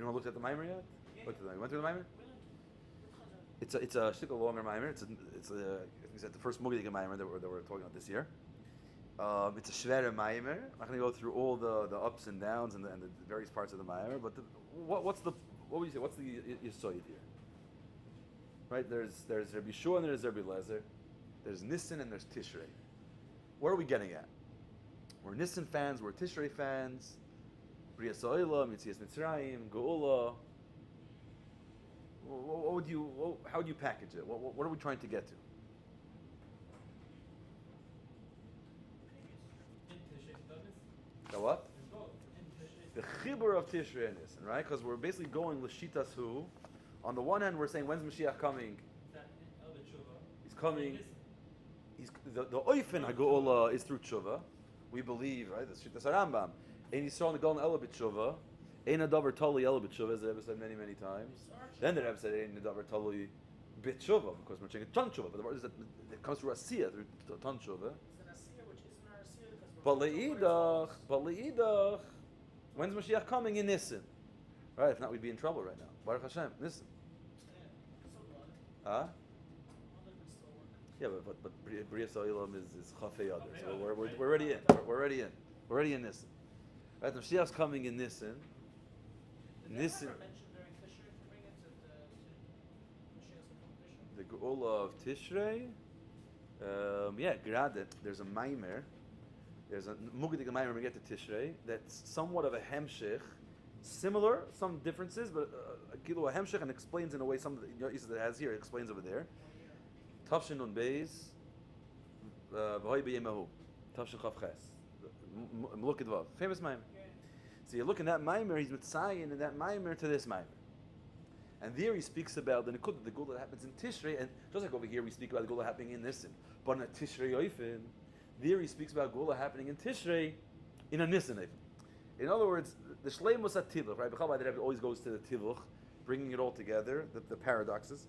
Anyone looked at the Maamar yet? Yeah. Went through the Maamar? It's a shtickle longer Maamar. It's the first Mugadik Maamar that we're talking about this year. It's a shvere Maamar. I'm not going to go through all the ups and downs and the various parts of the Maamar, but what would you say? What's the Yisoid here? Right? There's Rabbi Shua and there's Rabbi Lezer. There's Nissen and there's Tishrei. Where are we getting at? We're Nissen fans. We're Tishrei fans. Brias Ha'olam, Yetzias Mitzrayim, Geula. How would you package it? What are we trying to get to? The what? The chibur of Tishrei and Nissen, right? Because we're basically going l'shitas hu. On the one hand, we're saying, when's Mashiach coming? He's coming. The oifen haGeula is through tshuva. We believe, right? That's Shitas Rambam. Ein Yisrael Negolen Ela b'tshuva. Ein Adavar Tali Ela b'tshuva, as the Rebbe said many times. Then the Rebbe said Ein Adavar Tali b'tshuva, because we're saying ton tshuva. But the word is that it comes through Asiyah, through ton tshuva. But le'idach, when's Mashiach coming? In Nissen, right? If not, we'd be in trouble right now. Baruch Hashem, Nissen. Huh? Yeah, but Brias Ha'olam is Chafei Adar, so we're already in. We're already in Nissen. Right? The Mashiach's coming in Nissen. Nissen. The Geula of Tishrei. Graded. There's a Maamar. There's a Mugadik Maamar when we get to Tishrei that's somewhat of a hemshich, similar, some differences, but a hemshich, and explains in a way some of the uses that it has here. It explains over there. Tavshin Nun Beis, V'hoi B'yemahu, Tavshin Chav Ches, Mlukid Vav, famous Maamar. So you look in that Maamar, he's mitzayin in that Maamar to this Maamar. And there he speaks about the Nikud, the Geula that happens in Tishrei, and just like over here we speak about the Geula happening in Nissen, but in a Tishrei Oifen, there he speaks about Geula happening in Tishrei, in a Nissen Oifen. In other words, the Shleimus HaTivuch, right? B'chal B'adei always goes to the Tivuch, bringing it all together, the paradoxes.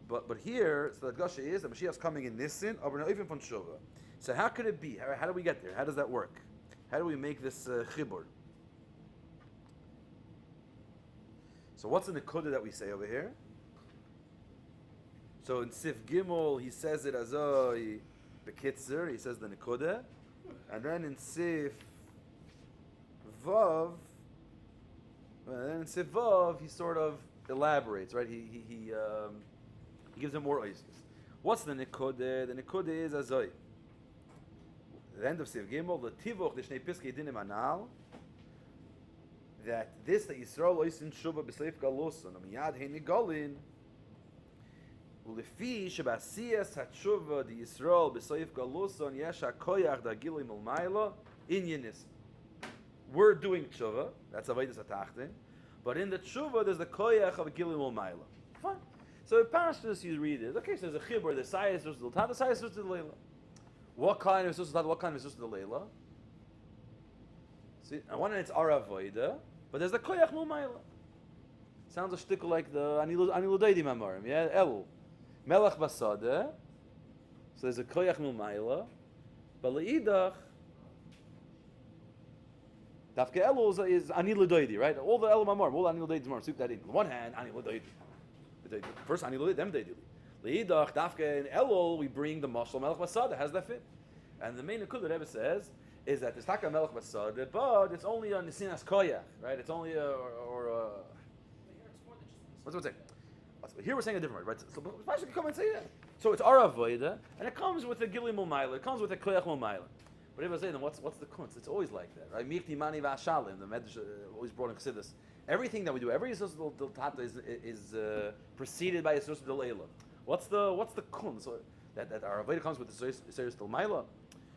But here, so the Gasha is that Mashiach's coming in Nissen, aber in Oifen von Tshuva. So how could it be? How do we get there? How does that work? How do we make this chibur? So what's the Nekuda that we say over here? So in Sif Gimel, he says it as a Bekitzer, he says the Nekuda. And then in Sif Vav, he sort of elaborates, right? He gives them more oasis. What's the Nekuda? The Nekuda is Azoi. The end of Sif Gimel, the Tivuch, the Shnei Piskei Dinim Anal, that Yisrael oisin Shuba b'Seif Galoson, Miyad Hein Golin, Ulefi Shebasiyas HaTshuva the Yisrael b'Seif Galoson Yesh HaKoyach Dagilim Ulmayla in Yenis. We're doing Tshuva, that's Avodas HaTachtin, but in the Tshuva there's the Koyach of Gilim Ulmayla. Fine. So in Parashas you read it. Okay, so there's a Chibur, the Sayas versus the Tat, the Sayas versus the Leila. What kind of versus the Tat, what kind of versus the Leila? See, on one hand it's Aravoida, but there's the Koyach Mulmayla. Sounds a shtickle like the Anilu Deidi Maamarim, yeah? El. Melech Basada. So there's a Koyach Mulmayla. But Le'idach, Dafke Elu is Anilu Deidi, right? All the El Maamarim, all Anilu Deidi Maamarim, soup that in. On one hand, Anilu Deidi. First Anilu Deidi, them Deidi. Le'idach, Dafke and Elul, we bring the Mashal Melech Basada. How does that fit? And the main Nikud that Rebbe says is that it's Taka Melech Basada, but it's only a Nisinas Koyach, right? It's only what's it say? Here we're saying a different word, right? So why should you come and say that? So it's Aravoida, and it comes with a Gilim Mulmayla, it comes with a Koyach Mulmayla. But if I say, then what's the kunz? It's always like that, right? Mikti Mani Vashalim, the Medrash always brought in Chassidus. Everything that we do, every Yisrael Del Tata is preceded by Yisrael Del Eila. What's the kunz? So that Aravoida comes with the Yisrael Del Maila.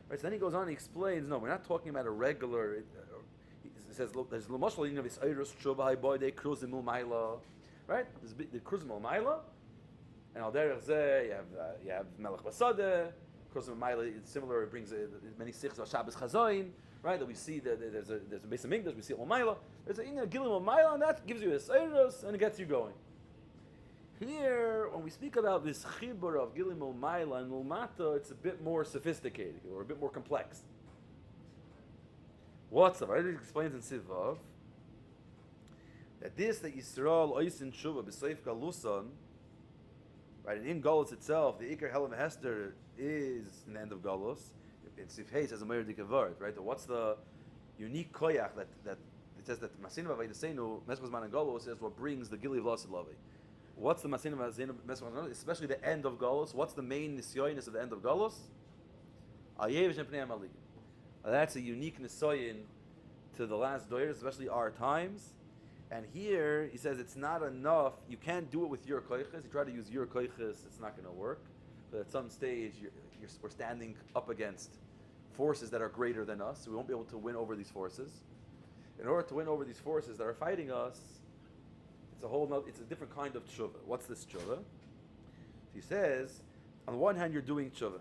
Right, so then he goes on and he explains, no, we're not talking about a regular, he says, look, there's L'moshal Yin of Yisrael Tshuva Hai Boy De Kruzim Mulmayla, right? There's the Kruzim Mulmayla, and al derech zeh you have Melech Basada, Kruzim Mulmayla, it's similar, it brings many sikhs of Shabbos Chazoin, right? That we see that there's a base of Migdash, we see Mulmayla, there's a Gilim Mulmayla, and that gives you a Seiros, and it gets you going. Here, when we speak about this chibur of Gilim Ulmayla and Ulmata, it's a bit more sophisticated, or a bit more complex. What's up? Right? It explains in Sivav. That Yisrael oisin tshuva b'seif galuson, right? And in Galus itself, the Iker Helam Hester is in the end of Galus. In Sifhei says a Meir Dikavart, right? What's the unique koyach that it says that Masinu Vaydeseinu Meskos Man and Galus is what brings the Gili of Lasid Lavi. What's the Masinu Meskos Man, especially the end of Galus? What's the main nisyonis of the end of Galus? Ayev Shempnei Amaligim. That's a unique nisoyin to the last doyers, especially our times. And here he says it's not enough. You can't do it with your koiches. You try to use your koiches, it's not going to work. But at some stage, we're standing up against forces that are greater than us, so we won't be able to win over these forces. In order to win over these forces that are fighting us, it's a different kind of tshuva. What's this tshuva? He says, on the one hand, you're doing tshuva,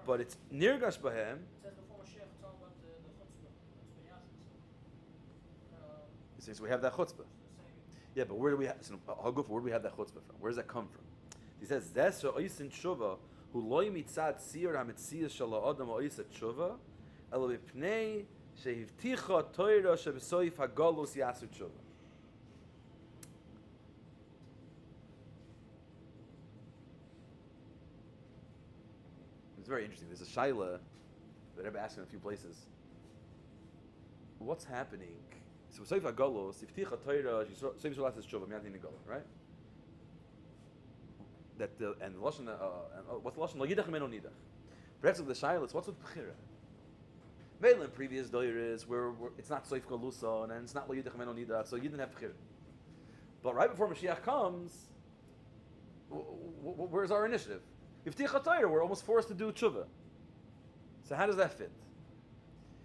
but it's nirgash bahem. So we have that chutzpah. Yeah, but where do we have? So where do we have that chutzpah from? Where does that come from? He says, "Zes oisin tshuva hu loy mitzad siyur hametzias shel ha'adam oiset tshuva, elo b'pnei shehivticha toira shebesoif hagalus yasu tshuva." It's very interesting. There's a shaila that I've asked in a few places. What's happening? So Soif HaGalos, Ifticha Torah, Soif Shalas is Tshuva, Miyatin Negolah, right? That and Lashon, what's Lashon? Lo Yidach Meno Nidach. Perhaps with the Shailas, what's with Bechira? Mainly in previous Doiris, where it's not Soif Galusa and it's not Lo Yidach Meno Nidach, so you didn't have Bechira. But right before Mashiach comes, where's our initiative? Ifticha Torah, we're almost forced to do Tshuva. So how does that fit?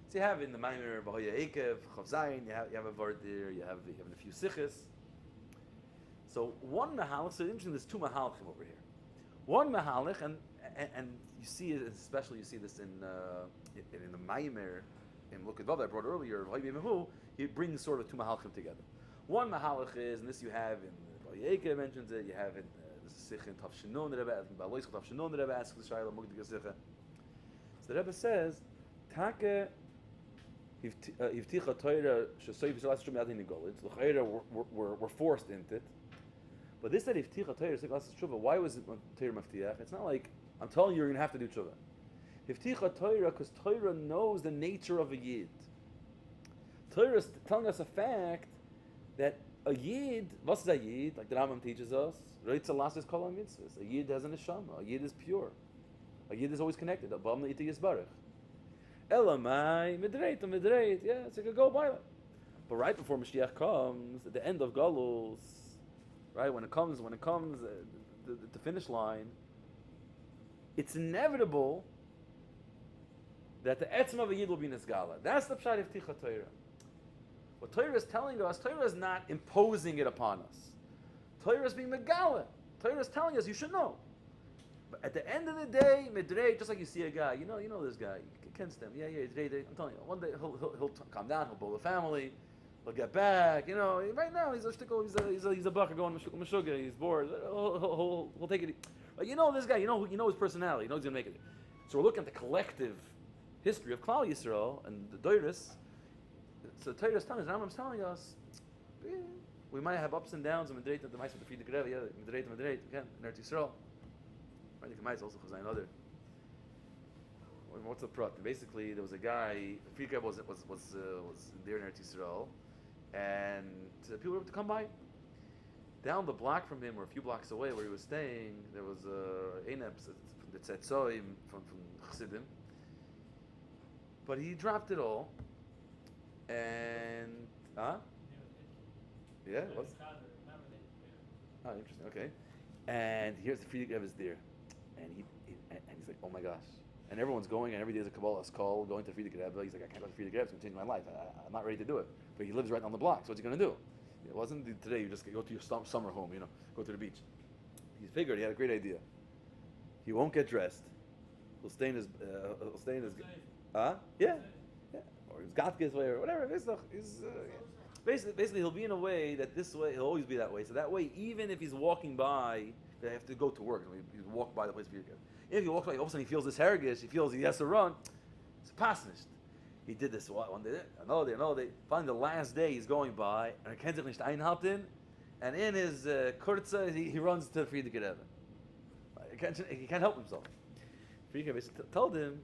So you have in the Maamar B'Hoya Ekev, Chav Zayin, you have a Vard there, you have a few Sichos. So one Mahalach, so interesting, there's two Mahalachim over here. One Mahalach, and you see it, especially you see this in the Maamar, in Lukad Vav that I brought earlier, he brings sort of two Mahalachim together. One Mahalach is, and this you have in B'Hoya Ekev mentions it, you have in the Sich in Tav Shinon, the Rebbe, Ba'alois Tav Shinon, the Rebbe asks the Shaila, Mugdi Gesicha. So the Rebbe says, Take Yivticha Torah shesoif shalas shum yadin negolah. We're forced into it. But this said Yivticha Torah shesoif shalas shum. Why was it Torah maftiach? It's not like I'm telling you you're going to have to do tshuva. Yivticha Torah because Torah knows the nature of a yid. Torah is telling us a fact that a yid, what's a yid? Like the Rambam teaches us, Reitza Lasses Kol HaMitzvahs. A yid has an neshama. A yid is pure. A yid is always connected. Abam Le'iti Yisbarach. Elamai, midreit, yeah, it's like a go by it. But right before Mashiach comes, at the end of Galus, right, when it comes, the finish line, it's inevitable that the etzem of a yid will be nisgala. That's the pshat of Ticha Torah. What Torah is telling us, Torah is not imposing it upon us. Torah is being megala. Torah is telling us, you should know. But at the end of the day, midreit, just like you see a guy, you know this guy. Against them, yeah. I'm telling you, one day he'll calm down. He'll build a family. He'll get back. Right now he's a shtickle. He's a bucker going meshuga. He's bored. He'll take it. But this guy. You know his personality. You know he's gonna make it. So we're looking at the collective history of Klal Yisrael and the Doiris. So the Torah is telling us. Rambam's telling us. We might have ups and downs. And Medreit and the Ma'aseh the Friedrich Rebbe. Yeah, Medreit again in Eretz Yisrael. Right, the Ma'aseh also Chazai another. What's the prat? Basically, there was a guy. Friedrich was there in Eretz Yisrael, and people were able to come by. Down the block from him, or a few blocks away, where he was staying, there was a Einebs that said Tzetzoim from Chassidim. But he dropped it all, and yeah, it was. Oh, interesting. Okay, and here's the Friedrich Rebbe is there, and he's like, oh my gosh. And everyone's going, and every day there's a Kabbalah's call, going to Friedrich Rebbe. He's like, I can't go to Friedrich Rebbe, it's going to change my life. I'm not ready to do it. But he lives right on the block, so what's he going to do? It wasn't today, you just go to your summer home, go to the beach. He figured, he had a great idea. He won't get dressed. He'll stay in his, yeah. Or his Gatkes way, or whatever. Basically, he'll be in a way that this way, he'll always be that way. So that way, even if he's walking by, they have to go to work. He walk by the place Friedrich Rebbe. If he walks by, all of a sudden he feels this hergish, he feels he has to run, it's pasnished. He did this one day, another day. Finally, the last day he's going by, and er kennt sich nicht einhalten, and in his kurze, he runs to Friedrich Rebbe. He can't help himself. Friedrich Rebbe told him,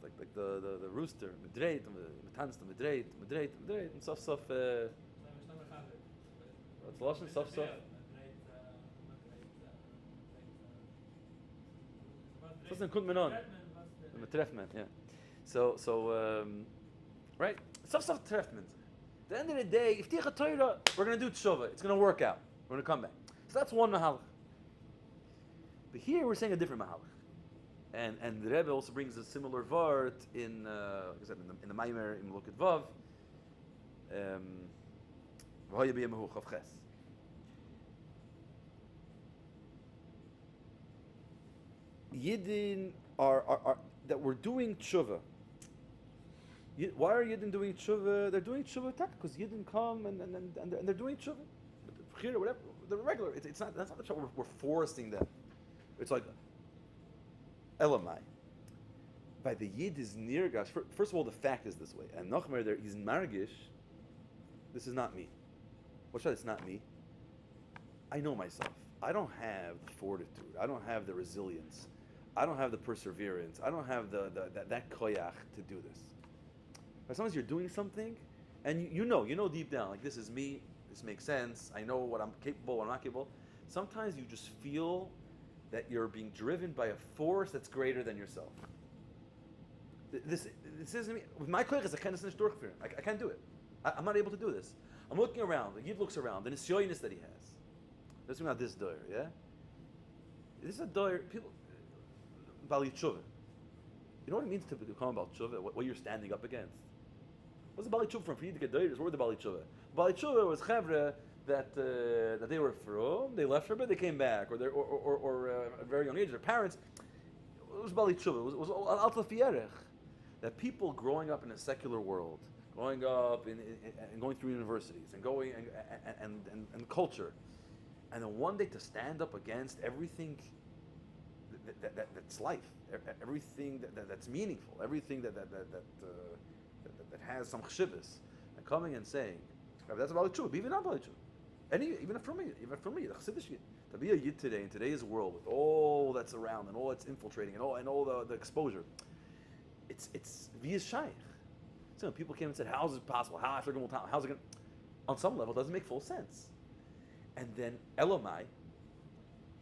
it's like the rooster, medreit, tanzt, medreit, and stuff. What's Lachem? Stuff. Something couldn't be on. Yeah. So, right? Stuff treffment. At the end of the day, if Ticha Torah, we're going to do tshuva. It's going to work out. We're going to come back. So that's one mahalach. But here we're saying a different mahalach. And the Rebbe also brings a similar vart in the Maamar in Lukit Vav. V'hoya b'yemahu chav ches. Yidden are that we're doing tshuva. Why are Yidden doing tshuva? They're doing tshuva because Yidden come and they're doing tshuva. Here, whatever, the regular. It's not. That's not the tshuva. We're forcing them. It's like elamai. By the Yid is nirgash. First of all, the fact is this way. And Nachmer there, he's margish. This is not me. What's that? It's not me. I know myself. I don't have the fortitude. I don't have the resilience. I don't have the perseverance. I don't have that koyach to do this. But sometimes you're doing something, and you know deep down, like this is me. This makes sense. I know what I'm capable, what I'm not capable. Sometimes you just feel that you're being driven by a force that's greater than yourself. This isn't me. With my koyach, I can't do it. I'm not able to do this. I'm looking around. The Yid looks around, and it's yoyness that he has. Let's talk about this doyer, yeah? This is a doyer, people, Bali Tshuva. You know what it means to become Bali Tshuva? What you're standing up against? What's the Bali Tshuva from? For you to get doyers, what were the Bali Tshuva? Bali Tshuva was Chevra that they were from, they left her, but they came back, or at a very young age, their parents. It was Bali Tshuva. It was Alta Fierech. That people growing up in a secular world, growing up and going through universities, and going and culture, and then one day to stand up against everything that's life, everything that's meaningful, everything that has some chshivas, and coming and saying, that's about true, even not about true. Even for me, the Chassidish Yid, to be a Yid today in today's world with all that's around and all that's infiltrating and all the exposure, it's via shaykh. So people came and said, "How is it possible? How's it going? On some level, it doesn't make full sense." And then Elamai,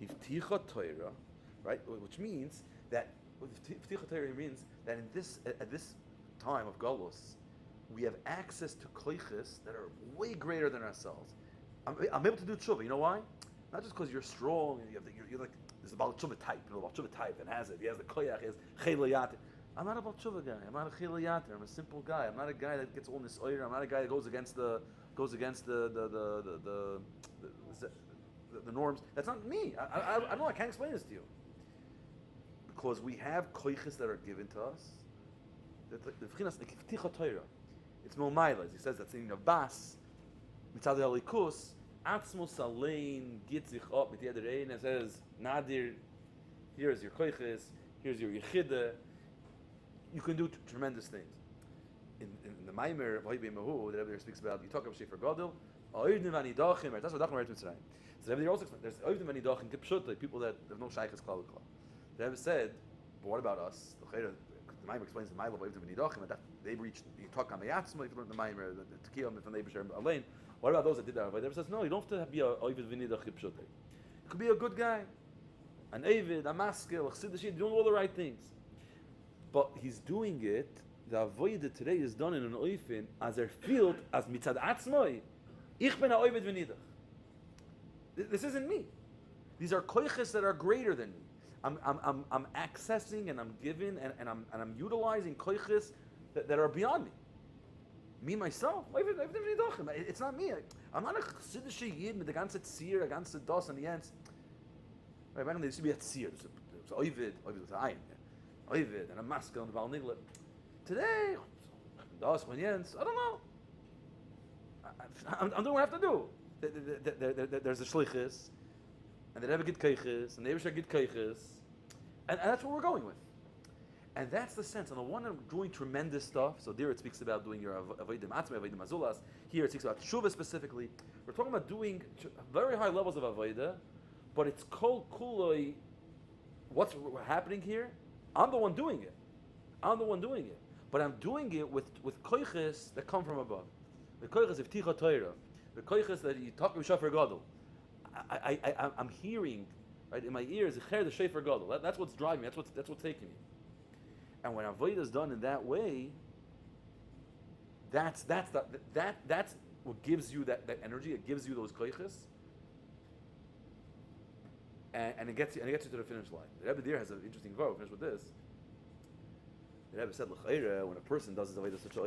Hivticha Torah, right? Which means that Hivticha Torah means that at this time of Galus, we have access to koiches that are way greater than ourselves. I'm able to do tshuva. You know why? Not just because you're strong and you're like there's about tshuva type. You know about tshuva type and Hazeh. He has the koyach. He has chaylayat. I'm not a tshuva guy. I'm not a chaylayat. I'm a simple guy. I'm not a guy that gets all this oyer. I'm not a guy that goes against the norms. That's not me. I don't know. I can't explain this to you. Because we have koiches that are given to us. It's Mo'mailas. He says that's in Bas. Mitzad Halikus. Atzmus Alein gets sich up mit jeder ein. It says, Nadir, here's your koiches, here's your yichida. You can do tremendous things. In the Maamar, the Rebbe speaks about, you talk about Shefer Gadol, Oivdim Vanidachim, that's what Dachim Eretz Mitzrayim. So the Rebbe also explains, there's Oivdim Vanidachim, Kipshut, people that have no shaykhs klal klal. The Rebbe said, but what about us? The Maamar explains the Maamar of Oivdim Vanidachim, and that they reached, you talk on Mayatzma, if you learn the Maamar, the Tekiyah, from the Eibusher Alain. What about those that did that? The Rebbe says, no, you don't have to be a Oivdim Vanidach Kipshut. You could be a good guy, an Eivid, a Maskil, a Chassidish, doing all the right things. But he's doing it, the avodah today is done in an oifin as field as mitzad atzmoi. Ich ben ha'oived v'nidach. This isn't me. These are koiches that are greater than me. I'm accessing and I'm giving and I'm utilizing koiches that are beyond me. Me myself, it's not me. I'm not a chassidish yid with the ganze tzir, the ganze dos and the ends. Right, back then there used to be a tzir. It's oived with an ayin. Oived and a maskell and a val niglet. Today, das when Jens, I don't know. I'm doing what I have to do. There's the shlichus, and the Rebbe get keiches, and the Eibusher get keiches, and that's what we're going with. And that's the sense. On the one hand, doing tremendous stuff. So there it speaks about doing your avodim atzmei, avodim azulas. Here it speaks about tshuva specifically. We're talking about doing very high levels of avodah, but it's kol kuloi. What's happening here? I'm the one doing it. But I'm doing it with koiches that come from above. The koiches of ticha Torah. The koiches that you talk with shofar gadol. I'm hearing, right, in my ears, the shofar gadol. That's what's driving me. That's what's taking me. And when avodah is done in that way, that's what gives you that energy. It gives you those koiches, and it gets you to the finish line. The Rebbe there has an interesting vote. Finish with this. The Rebbe said, "L'chayra, when a person does his avodah such a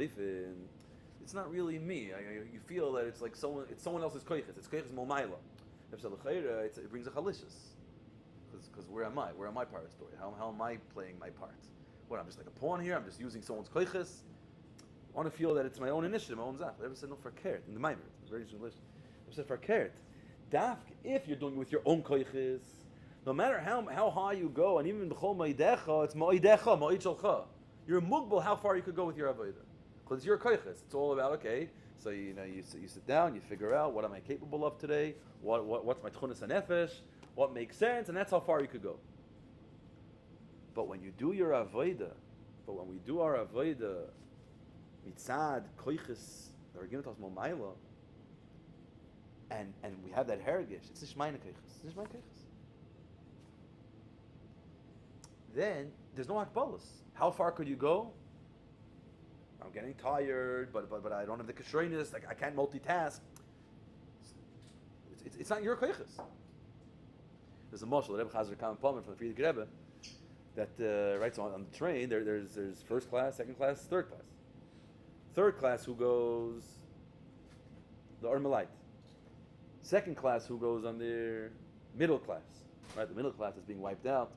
it's not really me. You feel that it's like someone else's koiches. It's koiches momayla." The Rebbe said, "L'chayra, it brings a chalishus, because where am I? Where am I part of the story? How am I playing my part? What, I'm just like a pawn here? I'm just using someone's koiches? I want to feel that it's my own initiative, my own zach." The Rebbe said, "No, for kert in the Maamar. It's very interesting list. The Rebbe said, for kert, dafk, if you're doing it with your own koiches, no matter how high you go, and even b'chol ma'idecha, it's ma'idecha, ma'id shalcha. You're mugbal how far you could go with your avodah, because it's your koiches. It's all about, okay, so you sit down, you figure out what am I capable of today, what's my tchunas hanefesh, what makes sense, and that's how far you could go. But when you do your avodah, when we do our avodah, mitzad koiches that are given to us momayla, and we have that heritage, it's nishmayna koiches. Then there's no akbalas. How far could you go? I'm getting tired, but I don't have the kashrenis. Like I can't multitask. It's not your koiches. There's a mashal, Rebbe Hazeh Kamen Palmer from the Friedrich Rebbe, that writes on the train. There's first class, second class, third class. Third class who goes the Armalite. Second class who goes on their middle class. Right, the middle class is being wiped out.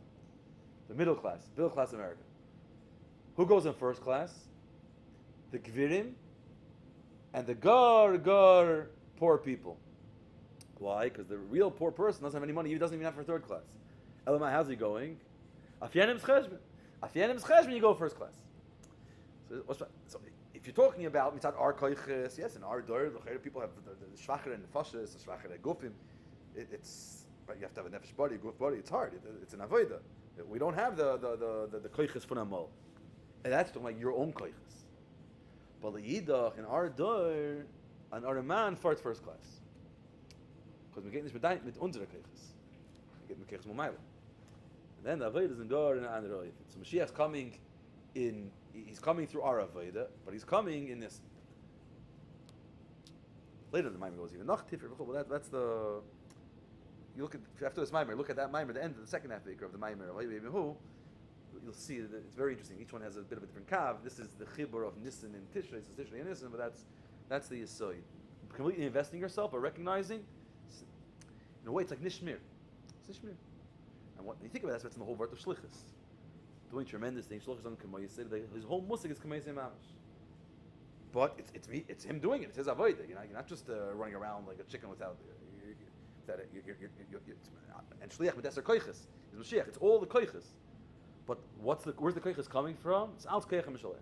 The middle class America. Who goes in first class? The Gvirim and the gar poor people. Why? Because the real poor person doesn't have any money. He doesn't even have for third class. Elamai, how's he going? Afyanim scheshbon, you go first class. So if you're talking about mitzad our koiches, yes, in our dor, the people have the shvacher and the fashes, the shvacher and gufim. But you have to have a nefesh body, a guf body. It's hard. It's an avodah. We don't have the koiches from amal, and that's talking like your own koiches. But the yidach in our dor, an our man farts first class, because we get this mit unsere koiches. We get koiches momayla. And then the avodah is in dor and anroy. So Mashiach's coming in. He's coming through our avodah, but he's coming in this. Later the Maamar goes even noch tiffer. Well, that's the. You look at after this Maamar, look at that Maamar, the end of the second half of the Maamar. You'll see that it's very interesting. Each one has a bit of a different kav. This is the chibur of Nisan and Tishrei. It's Tishrei and Nisan, but that's the yisoid. Completely investing yourself, but recognizing, in a way, it's like nishmir. It's nishmir. And when you think about that, that's in the whole word of shlichus. Doing tremendous things. Shlichus on Kamei said his whole musik is Kamei Mamish. But it's me. It's him doing it. It's his avodah. You're not just running around like a chicken without. And shliach with eser koiches is Mashiach. It's all the koiches. But where's the koiches coming from? It's out koichem mishalech.